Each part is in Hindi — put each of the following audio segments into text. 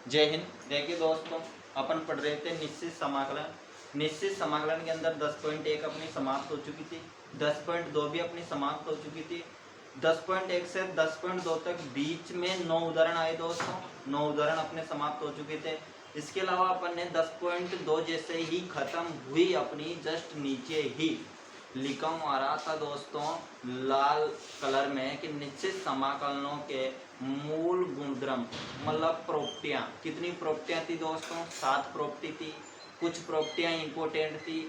जय हिंद। देखिए दोस्तों, अपन पढ़ रहे थे निश्चित समाकलन। निश्चित समाकलन के अंदर 10.1 अपनी समाप्त हो चुकी थी, 10.2 भी अपनी समाप्त हो चुकी थी। 10.1 से 10.2 तक बीच में 9 उदाहरण आए दोस्तों, 9 उदाहरण अपने समाप्त हो चुके थे। इसके अलावा अपन ने 10.2 जैसे ही खत्म हुई अपनी जस्ट नीचे ही लिखा आ रहा था दोस्तों लाल कलर में कि निश्चित समाकलनों के मूल गुणधर्म मतलब प्रॉपर्टियाँ। कितनी प्रॉपर्टियाँ थी दोस्तों? 7 प्रॉपर्टी थी। कुछ प्रॉपर्टियाँ इंपॉर्टेंट थी।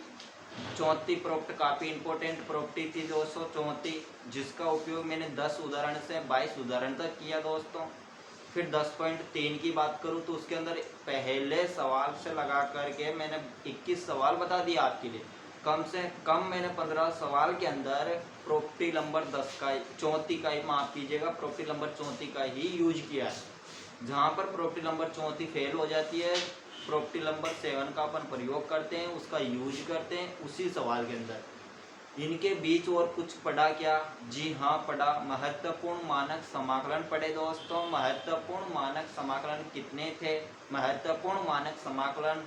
चौथी प्रॉपर्टी काफ़ी इंपॉर्टेंट प्रॉपर्टी थी दोस्तों, चौथी, जिसका उपयोग मैंने 10 उदाहरण से 22 उदाहरण तक किया दोस्तों। फिर 10.3 की बात करूँ तो उसके अंदर पहले सवाल से लगा करके मैंने 21 सवाल बता दिया आपके लिए। कम से कम मैंने 15 सवाल के अंदर प्रॉपर्टी नंबर 10 का, चौथी का ही, माफ कीजिएगा, प्रॉपर्टी नंबर 34 का ही यूज किया है। जहाँ पर प्रॉपर्टी नंबर 34 फेल हो जाती है, प्रॉपर्टी नंबर 7 का अपन प्रयोग करते हैं, उसका यूज करते हैं उसी सवाल के अंदर। इनके बीच और कुछ पढ़ा क्या? जी हाँ पढ़ा, महत्वपूर्ण मानक समाकलन पढ़े दोस्तों। महत्वपूर्ण मानक समाकलन कितने थे? महत्वपूर्ण मानक समाकलन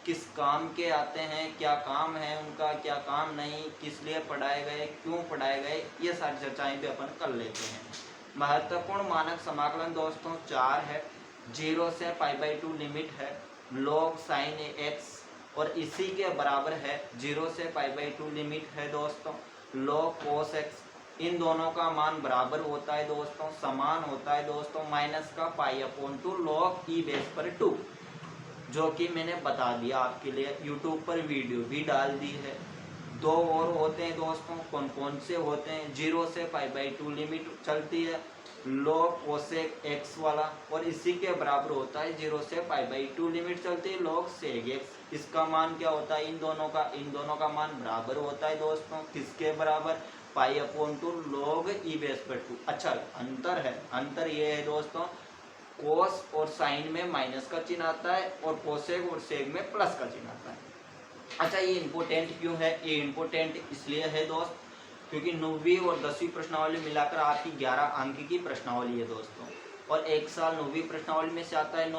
किस काम के आते हैं, क्या काम है उनका, क्या काम नहीं, किस लिए पढ़ाए गए, क्यों पढ़ाए गए, ये सारी चर्चाएं भी अपन कर लेते हैं। महत्वपूर्ण मानक समाकलन दोस्तों 4 है। 0 से π/2 लिमिट है, log sin x, और इसी के बराबर है 0 से π/2 लिमिट है दोस्तों log cos x। इन दोनों का मान बराबर होता है दोस्तों, समान होता है दोस्तों, माइनस का π/2 log e⁻², जो कि मैंने बता दिया आपके लिए, यूट्यूब पर वीडियो भी डाल दी है। 2 और होते हैं दोस्तों, कौन कौन से होते हैं? 0 से π/2 लिमिट चलती है log cosec x वाला, और इसी के बराबर होता है 0 से π/2 लिमिट चलती है log sec x। इसका मान क्या होता है? इन दोनों का मान बराबर होता है दोस्तों, किसके बराबर? π/2 log e⁻²। अच्छा, अंतर है, अंतर ये है दोस्तों, कोस और साइन में माइनस का चिन्ह आता है और कोसेक और सेक में प्लस का चिन्ह आता है। अच्छा, ये इंपॉर्टेंट क्यों है? ये इंपॉर्टेंट इसलिए है दोस्त क्योंकि 9वीं और 10वीं प्रश्नावली मिलाकर आपकी 11 अंक की प्रश्नावली है दोस्तों, और एक साल 9वीं प्रश्नावली में से आता है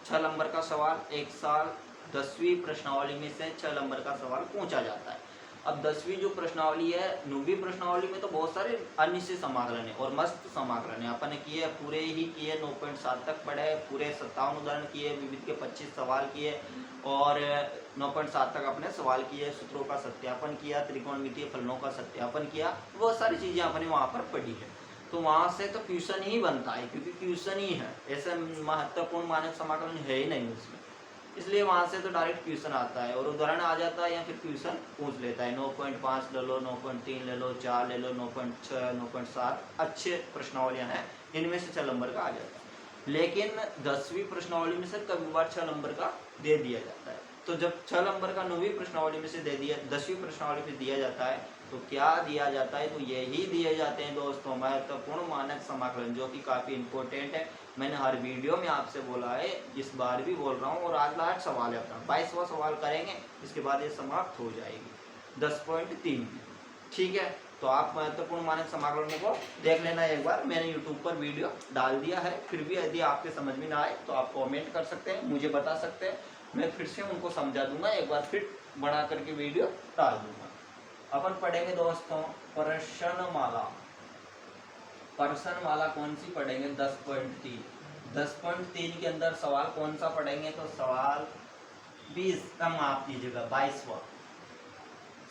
6 नंबर का सवाल, एक साल 10वीं प्रश्नावली में से 6 नंबर का सवाल पूछा जाता है। अब 10वीं जो प्रश्नावली है, 9वीं प्रश्नावली में तो बहुत सारे अनिश्चित समाकलन है और मस्त समाकलन है, अपन ने किए, पूरे ही किए, 9.7 तक पढ़े, पूरे 57 उदाहरण किए, विविध के 25 सवाल किए और 9.7 तक अपने सवाल किए, सूत्रों का सत्यापन किया, त्रिकोणमितीय फलनों का सत्यापन किया, बहुत सारी चीज़ें अपने वहाँ पर पढ़ी है। तो वहाँ से तो क्वेश्चन ही बनता है, क्योंकि क्वेश्चन ही है, ऐसा महत्वपूर्ण मानक समाकलन है ही नहीं उसमें, इसलिए वहाँ से तो डायरेक्ट क्वेश्चन आता है और उदाहरण आ जाता है या फिर क्वेश्चन पूछ लेता है। 9.5 ले लो, 9.3 ले लो, 4 ले लो, 9.6, 9.7 अच्छे प्रश्नावलियाँ हैं, इनमें से 6 नंबर का आ जाता है। लेकिन 10वीं प्रश्नावली में से कभी बार 6 नंबर का दे दिया जाता है। तो जब 6 नंबर का 9वीं प्रश्नावली में से दे दिया, 10वीं प्रश्नावली में दिया जाता है, तो क्या दिया जाता है? तो यही दिए जाते हैं दोस्तों महत्वपूर्ण मानक समाकलन, जो कि काफ़ी इंपॉर्टेंट है। मैंने हर वीडियो में आपसे बोला है, इस बार भी बोल रहा हूँ, और आज लास्ट सवाल है अपना, 22वां सवाल करेंगे, इसके बाद ये समाप्त हो जाएगी 10.3। ठीक है, तो आप महत्वपूर्ण मानक समाकलनों को देख लेना एक बार, मैंने यूट्यूब पर वीडियो डाल दिया है। फिर भी यदि आपके समझ में ना आए तो आप कमेंट कर सकते हैं, मुझे बता सकते हैं, मैं फिर से उनको समझा दूंगा, एक बार फिर बना करके वीडियो डाल दूंगा। अपन पढ़ेंगे दोस्तों प्रश्नमाला। प्रश्नमाला कौन सी पढ़ेंगे? 10.3। 10.3 के अंदर सवाल कौन सा पढ़ेंगे? तो सवाल 20 का, माफ कीजिएगा, 22वां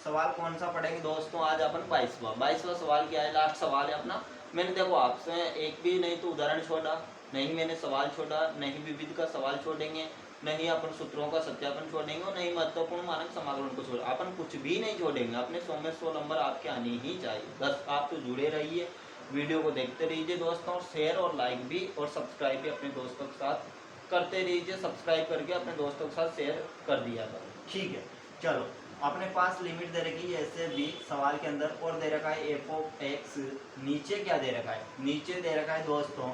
सवाल कौन सा पढ़ेंगे दोस्तों? आज अपन 22वां सवाल क्या है? लास्ट सवाल है अपना। मैंने देखो आपसे एक भी नहीं तो उदाहरण छोड़ा, नहीं मैंने सवाल छोड़ा, नहीं विविध का सवाल छोड़ेंगे, नहीं अपन सूत्रों का सत्यापन छोड़ेंगे, और नहीं महत्वपूर्ण मानक समाकलन को छोड़, अपन कुछ भी नहीं छोड़ेंगे। अपने 100 में 100 नंबर आपके आने ही चाहिए। बस आप तो जुड़े रहिए, वीडियो को देखते रहिए दोस्तों, शेयर और लाइक भी और सब्सक्राइब भी अपने दोस्तों के साथ करते रहिए। सब्सक्राइब करके अपने दोस्तों के साथ शेयर कर दिया करो, ठीक है। चलो, अपने पास लिमिट दे रखी है ऐसे भी सवाल के अंदर, और दे रखा है f(x), नीचे क्या दे रखा है? नीचे दे रखा है दोस्तों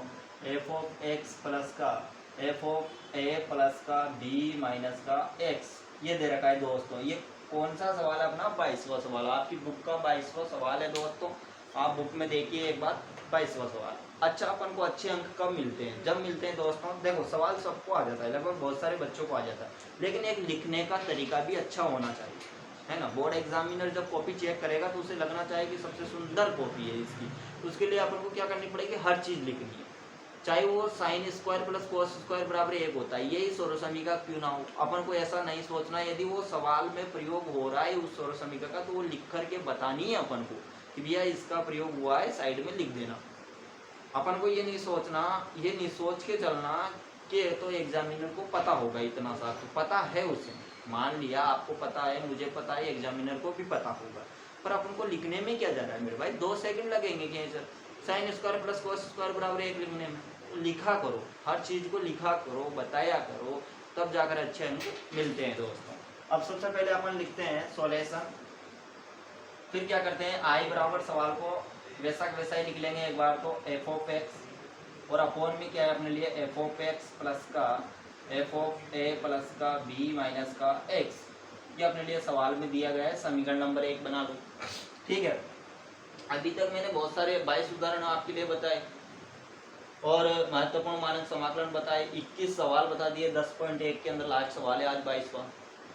f(x) प्लस का f(a) प्लस का b माइनस का x, ये दे रखा है दोस्तों। ये कौन सा सवाल है अपना? 22वां सवाल, आपकी बुक का 22वां सवाल है दोस्तों। आप बुक में देखिए एक बार, 22वां सवाल। अच्छा अपन को अच्छे अंक कब मिलते हैं? जब मिलते हैं दोस्तों, देखो सवाल सबको आ जाता है, लगभग बहुत सारे बच्चों को आ जाता है, लेकिन एक लिखने का तरीका भी अच्छा होना चाहिए, है ना। बोर्ड एग्जामिनर जब कॉपी चेक करेगा तो उसे लगना चाहिए कि सबसे सुंदर कॉपी है इसकी, तो उसके लिए अपन को क्या करनी पड़ेगी, हर चीज़ लिखनी है, चाहे वो sine square plus cos square बराबर 1 होता है, यही सौर समीकरण क्यों ना हो। अपन को ऐसा नहीं सोचना, यदि वो सवाल में प्रयोग हो रहा है उस सौर समीकरण का, तो वो लिख करके बतानी है अपन को कि भैया इसका प्रयोग हुआ है, साइड में लिख देना। अपन को ये नहीं सोचना, ये नहीं सोच के चलना कि तो एग्जामिनर को पता होगा इतना सा, तो पता है उसे, मान लिया आपको पता है, मुझे पता है, एग्जामिनर को भी पता होगा, पर अपन को लिखने में क्या जा रहा है मेरे भाई, 2 सेकंड लगेंगे क्या sir sine square plus cos square बराबर 1 लिखने में। तो लिखा करो, हर चीज़ को लिखा करो, बताया करो, तब जाकर अच्छे अंक मिलते हैं दोस्तों। अब सबसे पहले अपन लिखते हैं सॉल्यूशन, फिर क्या करते हैं, आई बराबर सवाल को वैसा का वैसा ही लिख लेंगे एक बार, तो एफ ऑफ एक्स और अपॉन में क्या है अपने लिए, एफ ऑफ एक्स प्लस का एफ ऑफ ए प्लस का बी माइनस का एक्स, ये अपने लिए सवाल में दिया गया है, समीकरण नंबर 1 बना लो। ठीक है, अभी तक मैंने बहुत सारे 22 उदाहरण आपके लिए बताए और महत्वपूर्ण मानक समाकलन बताए, 21 सवाल बता दिए, 10.1 के अंदर लास्ट सवाल है आज 22वां।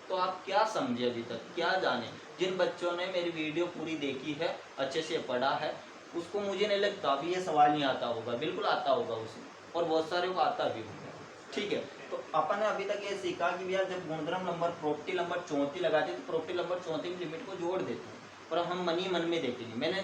तो आप क्या समझे अभी तक, क्या जाने? जिन बच्चों ने मेरी वीडियो पूरी देखी है, अच्छे से पढ़ा है, उसको मुझे नहीं लगता अभी ये सवाल नहीं आता होगा, बिल्कुल आता होगा उसे, और बहुत सारे को आता भी होगा। ठीक है, तो अपन ने अभी तक ये सीखा कि भैया जब गुणधर्म नंबर प्रॉपर्टी नंबर 34 लगाते हैं तो प्रॉपर्टी नंबर 34 में लिमिट को जोड़ देते हैं, और हम मनी मन में देते नहीं। मैंने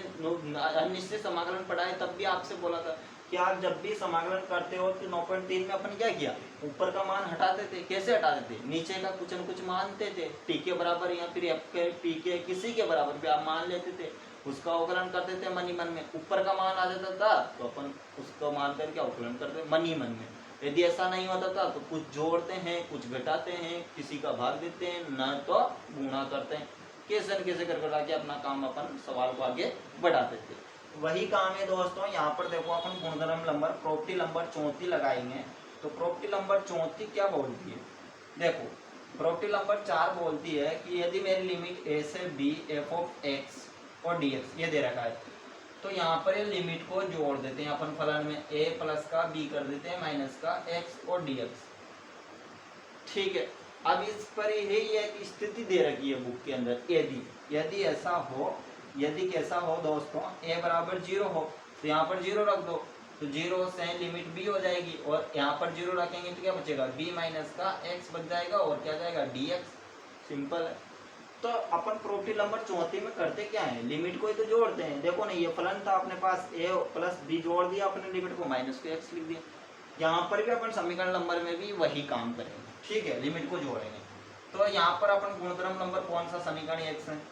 अनिश्चित समाकलन पढ़ा है, तब भी आपसे बोला था कि आप जब भी समाकलन करते हो तो 9.3 में अपन क्या किया, ऊपर का मान हटाते थे। कैसे हटाते थे, नीचे का कुछ न कुछ मानते थे, टी के बराबर या फिर एफ के पी के किसी के बराबर भी आप मान लेते थे, उसका अवकलन करते थे मनी मन में। ऊपर का मान आ जाता था तो अपन उसको मान करके अवकलन करते मनी मन में। यदि ऐसा नहीं होता था तो कुछ जोड़ते हैं, कुछ घटाते हैं, किसी का भाग देते हैं, न तो गुणा करते हैं, कैसे न कैसे कर के अपना काम अपन सवाल को आगे बढ़ाते थे। वही काम है दोस्तों, यहाँ पर देखो अपन गुणधर्म नंबर प्रॉपर्टी नंबर 34 लगाएंगे, तो प्रॉपर्टी नंबर 34 क्या बोलती है, देखो प्रॉपर्टी नंबर 4 बोलती है कि यदि मेरी लिमिट ए से बी एफ ऑफ एक्स और डी एक्स ये दे रखा है, तो यहाँ पर ये लिमिट को जोड़ देते हैं अपन फलन में, ए प्लस का बी कर देते हैं माइनस का एक्स और डी एक्स। ठीक है, अब इस पर यही एक स्थिति दे रखी है बुक के अंदर, यदि ऐसा हो, यदि कैसा हो दोस्तों, a बराबर 0 हो तो यहाँ पर 0 रख दो, तो 0 से लिमिट b हो जाएगी, और यहाँ पर 0 रखेंगे तो क्या बचेगा, b माइनस का x बच जाएगा, और क्या जाएगा dx। सिंपल है। तो अपन प्रॉपर्टी नंबर 34 में करते क्या है, लिमिट को ही तो जोड़ते हैं। देखो ना, ये फलन था अपने पास, a प्लस b जोड़ दिया अपने लिमिट को, माइनस को x लिख दिया। यहाँ पर भी अपन समीकरण नंबर में भी वही काम करेंगे। ठीक है, लिमिट को जोड़ेंगे। तो यहाँ पर अपन गुणधर्म नंबर कौन सा, समीकरण x है,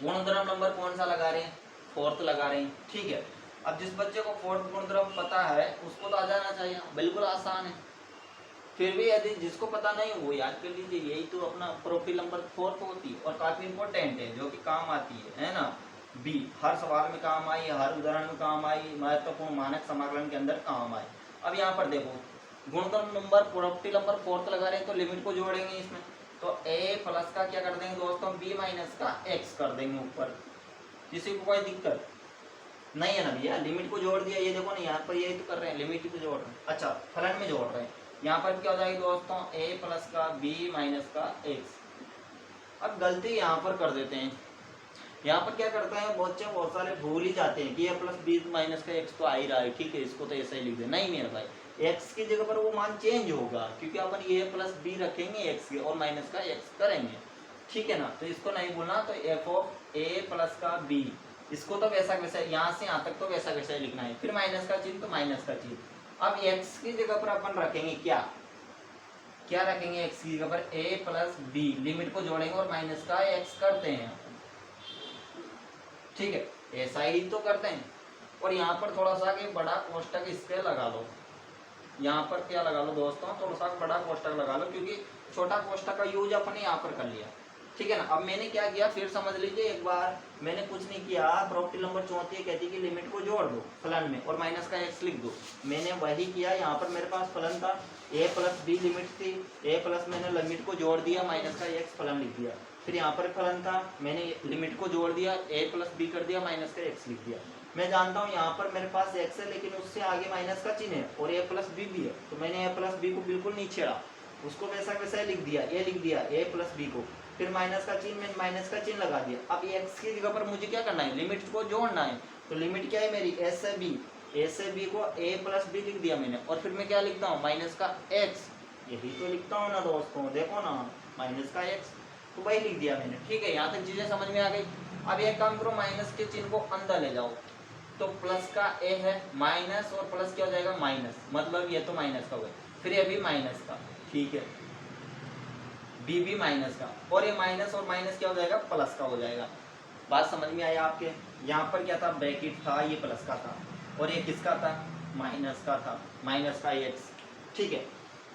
गुणधर्म नंबर कौन सा लगा रहे हैं, 4th लगा रहे हैं। ठीक है, अब जिस बच्चे को 4th गुणधर्म पता है उसको तो आ जाना चाहिए, बिल्कुल आसान है। फिर भी यदि जिसको पता नहीं वो याद कर लीजिए, यही तो अपना प्रॉपर्टी नंबर 4th होती है और काफी इंपॉर्टेंट है, जो कि काम आती है ना। बी हर सवाल में काम आई, हर उदाहरण में काम आई, महत्वपूर्ण मानक समाकलन के अंदर काम आई। अब यहाँ पर देखो गुणधर्म नंबर प्रॉपर्टी नंबर 4th लगा रहे हैं, तो लिमिट को जोड़ेंगे इसमें, तो a प्लस का क्या कर देंगे दोस्तों, b माइनस का x कर देंगे ऊपर। किसी को कोई दिक्कत नहीं है ना भैया, लिमिट को जोड़ दिया, ये देखो ना यहाँ पर यही तो कर रहे हैं, लिमिट ही तो जोड़ रहे हैं। अच्छा, फलन में जोड़ रहे हैं, यहाँ पर क्या हो जाएगा दोस्तों, a प्लस का b माइनस का x। अब गलती यहाँ पर कर देते हैं, यहाँ पर क्या करते हैं बच्चे बहुत सारे भूल ही जाते हैं कि a प्लस b माइनस का x तो आ ही रहा है, ठीक है इसको तो ऐसा ही लिख दे। नहीं मेरे भाई, x की जगह पर वो मान चेंज होगा, क्योंकि अपन a प्लस b रखेंगे x के और माइनस का x करेंगे। ठीक है ना, तो इसको नहीं बोलना, तो f ऑफ a प्लस का b, इसको तो वैसा वैसा, यहाँ से यहाँ तक तो वैसा वैसा ही लिखना है, फिर माइनस का चिन्ह तो माइनस का चिन्ह। अब x की जगह पर अपन रखेंगे क्या, क्या रखेंगे x की जगह पर, a प्लस b, लिमिट को जोड़ेंगे और माइनस का x करते हैं। ठीक है, ऐसा ही तो करते हैं। और यहाँ पर थोड़ा सा कि बड़ा कोष्टक इसके लगा लो, यहाँ पर क्या लगा लो दोस्तों, थोड़ा सा बड़ा कोष्टक लगा लो, क्योंकि छोटा कोष्टक का यूज अपने यहाँ पर कर लिया। ठीक है ना, अब मैंने क्या किया फिर समझ लीजिए एक बार, मैंने कुछ नहीं किया, प्रॉपर्टी नंबर 34 कहती है कि लिमिट को जोड़ दो फलन में और माइनस का x लिख दो, मैंने वही किया। यहाँ पर मेरे पास फलन था, a प्लस b लिमिट थी, a प्लस मैंने लिमिट को जोड़ दिया, माइनस का x फलन लिख दिया। फिर यहाँ पर फलन था, मैंने लिमिट को जोड़ दिया, a प्लस b कर दिया, माइनस का x लिख दिया। मैं जानता हूँ यहाँ पर मेरे पास x है लेकिन उससे आगे माइनस का चिन्ह है और a प्लस बी भी है, तो मैंने a प्लस बी को बिल्कुल नहीं छेड़ा, उसको वैसा वैसा लिख दिया, ये लिख दिया a प्लस बी को, फिर माइनस का चिन्ह, मैंने माइनस का चिन्ह लगा दिया। अब x की जगह पर मुझे क्या करना है, लिमिट को जोड़ना है, तो लिमिट क्या है मेरी a से b को a प्लस बी लिख दिया मैंने, और फिर मैं क्या लिखता हूँ माइनस का x, यही तो लिखता हूँ ना दोस्तों, देखो ना माइनस का x, तो वही लिख दिया मैंने। ठीक है, यहाँ तक चीजें समझ में आ गई। अब एक काम करो, माइनस के चिन्ह को अंदर ले जाओ, तो प्लस का a है, माइनस और प्लस क्या हो जाएगा माइनस, मतलब ये तो माइनस का हुआ, फिर ये भी माइनस का, ठीक है, b भी माइनस का, और ये माइनस और माइनस क्या हो जाएगा प्लस का हो जाएगा। बात समझ में आया आपके? यहाँ पर क्या था, ब्रैकेट था, ये प्लस का था, और ये किसका था, माइनस का था, माइनस का x, ठीक है,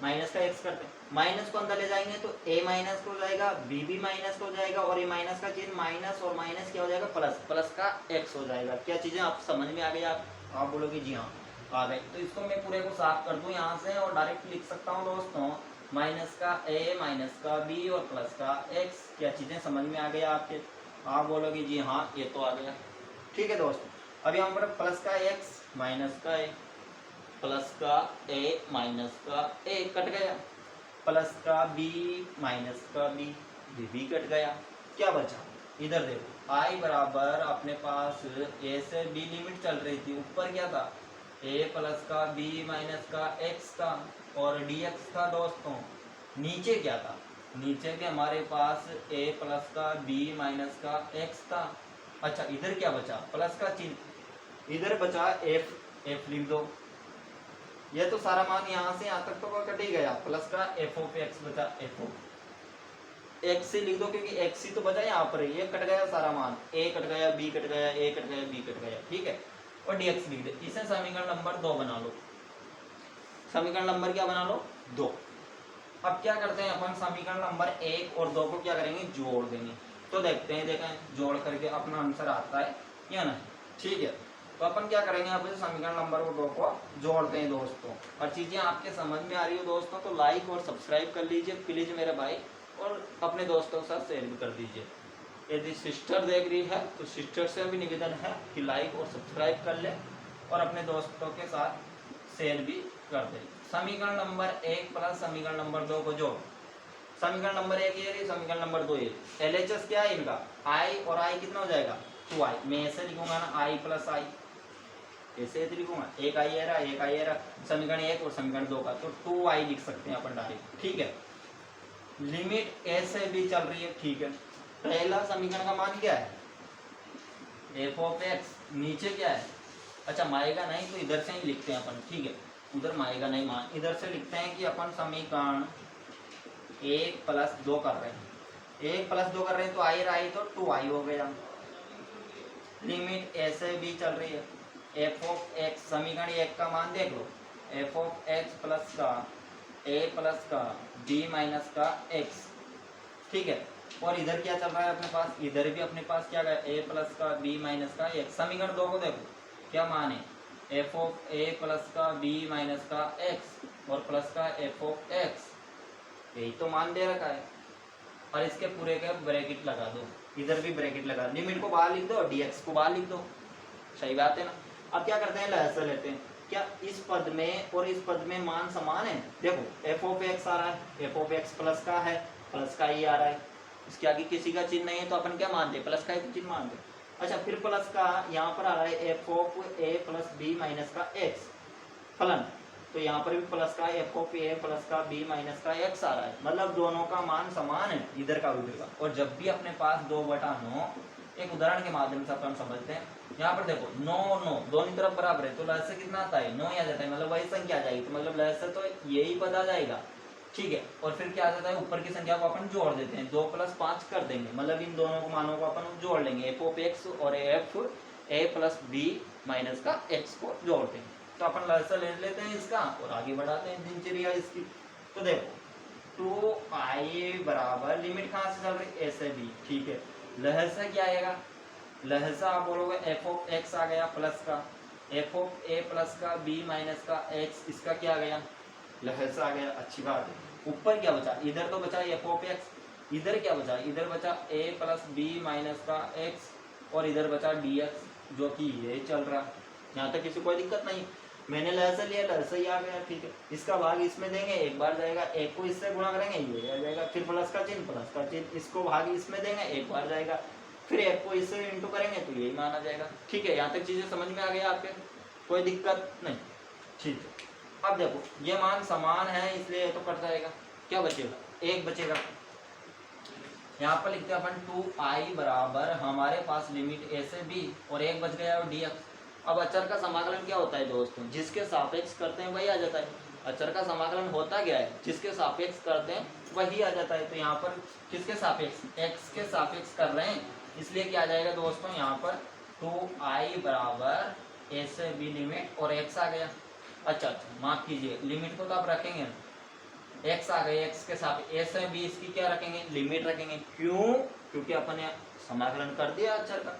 माइनस का x करते हैं, माइनस को अंदर ले जाएंगे तो a माइनस हो जाएगा, b भी माइनस हो जाएगा, और ये माइनस का चिन्ह माइनस और माइनस क्या हो जाएगा प्लस, प्लस का x हो जाएगा। क्या चीजें आप समझ में आ गई? आप बोलोगे जी हाँ आ गई। तो इसको मैं पूरे को साफ कर दूं यहाँ से और डायरेक्ट लिख सकता हूँ दोस्तों, माइनस का a माइनस का b और प्लस का x। क्या चीजें समझ में आ गई आपके? आप बोलोगे जी हाँ ये तो आ गया। ठीक है दोस्तों, अब यहाँ पर प्लस का x माइनस का a, प्लस का a माइनस का a कट गया, प्लस का b माइनस का b, ये भी कट गया। क्या बचा? इधर देखो, i बराबर अपने पास a से b लिमिट चल रही थी, ऊपर क्या था a प्लस का b माइनस का x था और dx था दोस्तों। नीचे क्या था? नीचे के हमारे पास a प्लस का b माइनस का x था। अच्छा इधर क्या बचा? प्लस का चिन्ह, इधर बचा f लिख दो। ये तो सारा मान यहाँ से यहाँ तक तो कट ही गया, प्लस का f ऑफ x बचा, f ऑफ x से लिख दो क्योंकि x ही तो बचा यहाँ पर, ये कट गया सारा मान, a कट गया, b कट गया, a कट गया, b कट गया, ठीक है, और dx लिख दे। इसे समीकरण नंबर 2 बना लो। समीकरण नंबर क्या बना लो? 2। अब क्या करते हैं अपन, समीकरण नंबर 1 और 2 को क्या करेंगे, जोड़ देंगे। तो देखते हैं, देखें जोड़ करके अपना आंसर आता है या नहीं। ठीक है, तो अपन क्या करेंगे, अब समीकरण नंबर 2 को जोड़ते हैं दोस्तों। और चीजें आपके समझ में आ रही हो दोस्तों तो लाइक और सब्सक्राइब कर लीजिए प्लीज मेरे भाई, और अपने दोस्तों के साथ शेयर भी कर दीजिए। यदि सिस्टर देख रही है तो सिस्टर से भी निवेदन है कि लाइक और सब्सक्राइब कर ले और अपने दोस्तों के साथ शेयर भी कर दे। समीकरण नंबर 1 प्लस समीकरण नंबर 2 को जोड़। समीकरण नंबर 1 ये, समीकरण नंबर 2 ये। LHS क्या है इनका? i, और i कितना हो जाएगा 2i। मैं ऐसे लिखूंगा ना i प्लस i, ऐसे लिखूंगा, एक i है रहा, एक i है रहा, समीकरण 1 और समीकरण 2 का, तो 2i लिख सकते हैं अपन डायरेक्ट। ठीक है, लिमिट a से b चल रही है, ठीक है। पहला समीकरण का मान क्या है? f ऑफ x, नीचे क्या है? अच्छा माएगा नहीं तो इधर से ही लिखते हैं अपन, ठीक है, उधर माएगा नहीं मान, इधर से लिखते हैं कि अपन समीकरण 1 प्लस 2 कर रहे हैं, 1 प्लस 2 कर रहे हैं तो आई रहा तो 2i हो गया। लिमिट a से b चल रही है, f ऑफ x, समीकरण 1 का मान देख लो, f ऑफ x प्लस का a प्लस का b माइनस का x, ठीक है। और इधर क्या चल रहा है अपने पास? इधर भी अपने पास क्या है, a प्लस का b माइनस का x। समीकरण 2 को देखो क्या मान है, f ऑफ a प्लस का b माइनस का x और प्लस का f ऑफ x, यही तो मान दे रखा है। और इसके पूरे के ब्रैकेट लगा दो, इधर भी ब्रैकेट लगा, लिमिट को बाहर लिख दो और dx को बाहर लिख दो, सही बात है ना। अब क्या करते हैं, लहजा लेते हैं, क्या इस पद में और इस पद में मान समान है? देखो f ऑफ x आ रहा है, f ऑफ x प्लस का है, प्लस का ही आ रहा है, इसके आगे किसी का चिन्ह नहीं है तो अपन क्या मानते हैं, प्लस का ही चिन्ह मानते हैं। अच्छा फिर प्लस का यहाँ पर आ रहा है f of a plus b minus का x फलन, तो यहाँ पर भी प्लस का f ऑफ a प्लस का b माइनस का x आ रहा है, मतलब दोनों का मान समान है, इधर का उधर का। और जब भी अपने पास 2/9, एक उदाहरण के माध्यम से अपन समझते हैं। यहाँ पर देखो 9 9 दोनों तरफ बराबर है तो लहजा कितना आता है, 9 ही आ जाता है, मतलब वही संख्या आ जाएगी, तो मतलब लहजा तो यही पद आ जाएगा, ठीक है। और फिर क्या आ जाता है, ऊपर की संख्या को अपन जोड़ देते हैं, 2 + 5 कर देंगे, मतलब इन दोनों को मानों को अपन जोड़ लेंगे, f ऑफ x और f a plus b minus का x को जोड़ते हैं। तो अपन लहजा ले लेते हैं इसका और आगे बढ़ाते हैं दिनचर्या इसकी। तो देखो 2i बराबर, लिमिट कहाँ से चल रही है, a से b, ठीक है। लहजा क्या आएगा, लहजा आप बोलोगे f ऑफ x आ गया प्लस का f ऑफ a प्लस का b माइनस का x, इसका क्या आ गया, लहजा आ गया, अच्छी बात है। ऊपर क्या बचा, इधर तो बचा f ऑफ x, इधर क्या बचा, इधर बचा a प्लस b माइनस का x और इधर बचा dx, जो कि ये चल रहा है। यहाँ तक किसी कोई दिक्कत नहीं। मैंने लहसा लिया, लहसा ही आ गया, ठीक है। इसका भाग इसमें देंगे, एक बार जाएगा, एक को इससे गुणा करेंगे ये आ जाएगा, फिर प्लस का चिन्ह, इसको भाग इसमें देंगे, एक बार जाएगा, फिर एक को इससे इंटू करेंगे तो यही माना जाएगा, ठीक है। यहाँ तक चीजें समझ में आ गई आपके, कोई दिक्कत नहीं, ठीक है। अब देखो ये मान समान है इसलिए ये तो कट जाएगा, क्या बचेगा, एक बचेगा। यहाँ पर लिखते हैं अपन 2i बराबर हमारे पास लिमिट a से b और एक बच गया और dx। अब अचर का समाकलन क्या होता है दोस्तों, जिसके सापेक्ष करते हैं वही आ जाता है। अचर का समाकलन होता क्या है, जिसके सापेक्ष करते हैं वही आ जाता है। तो यहाँ पर किसके सापेक्ष, x के सापेक्ष कर रहे हैं, इसलिए क्या आ जाएगा दोस्तों, यहाँ पर 2i बराबर a से b लिमिट और x आ गया। अच्छा माफ कीजिए, लिमिट को तो आप रखेंगे, x आ गए, x के साथ a से b इसकी क्या रखेंगे, लिमिट रखेंगे। क्यों, क्योंकि अपन ने समाकलन कर दिया अक्षर का,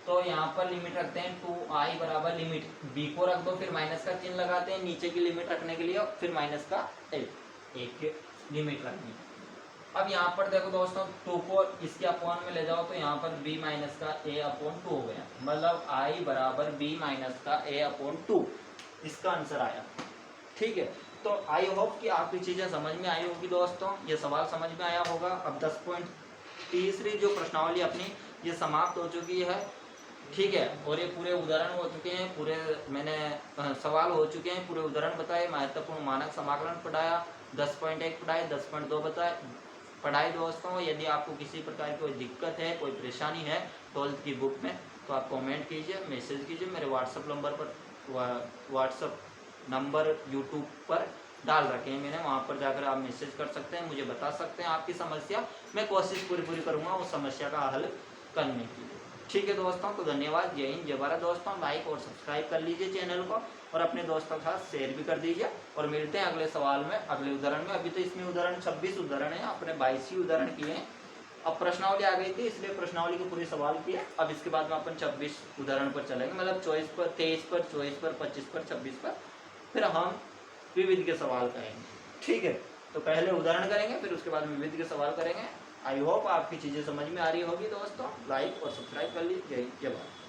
तो यहाँ पर लिमिट रखते हैं 2i बराबर लिमिट b को रख दो, फिर माइनस का चिन्ह लगाते हैं नीचे की लिमिट रखने के लिए, फिर माइनस का एक लिमिट रखनी। अब यहाँ पर देखो दोस्तों 2 को इसके अपॉन में ले जाओ तो यहाँ पर b माइनस का a अपॉन 2 हो गया, मतलब i बराबर b माइनस का a अपॉन 2, इसका आंसर आया, ठीक है। तो आई होप कि आपकी चीजें समझ में आई होगी दोस्तों, ये सवाल समझ में आया होगा। अब 10.3 जो प्रश्नावली अपनी ये समाप्त हो चुकी है, ठीक है। और ये पूरे उदाहरण हो चुके हैं, पूरे मैंने सवाल हो चुके हैं, पूरे उदाहरण बताए, महत्वपूर्ण मानक समाकलन पढ़ाया, 10.1 पढ़ाए, 10.2 पढ़ाए दोस्तों। यदि आपको किसी प्रकार की कोई दिक्कत है, कोई परेशानी है 12th की बुक में, तो आप कमेंट कीजिए, मैसेज कीजिए, मेरे व्हाट्सअप नंबर पर, व्हाट्सअप नंबर यूट्यूब पर डाल रखे हैं मैंने, वहाँ पर जाकर आप मैसेज कर सकते हैं, मुझे बता सकते हैं आपकी समस्या, मैं कोशिश पूरी करूँगा उस समस्या का हल करने की, ठीक है दोस्तों। तो धन्यवाद, जय हिंद, जय भारत दोस्तों। लाइक और सब्सक्राइब कर लीजिए चैनल को और अपने दोस्तों के साथ शेयर भी कर दीजिए, और मिलते हैं अगले सवाल में, अगले उदाहरण में। अभी तो इसमें उदाहरण 26 उदाहरण है, अपने 22 ही उदाहरण किए हैं। अब प्रश्नावली आ गई थी इसलिए प्रश्नावली के पूरे सवाल किए। अब इसके बाद में अपन 26 उदाहरण पर चलेंगे, मतलब 24 पर, 23 पर, 24 पर, 25 पर, 26 पर, फिर हम विविध के सवाल करेंगे, ठीक है। तो पहले उदाहरण करेंगे, फिर उसके बाद विविध के सवाल करेंगे। आई होप आपकी चीजें समझ में आ रही होगी दोस्तों। लाइक और सब्सक्राइब कर लीजिए, जय भारत।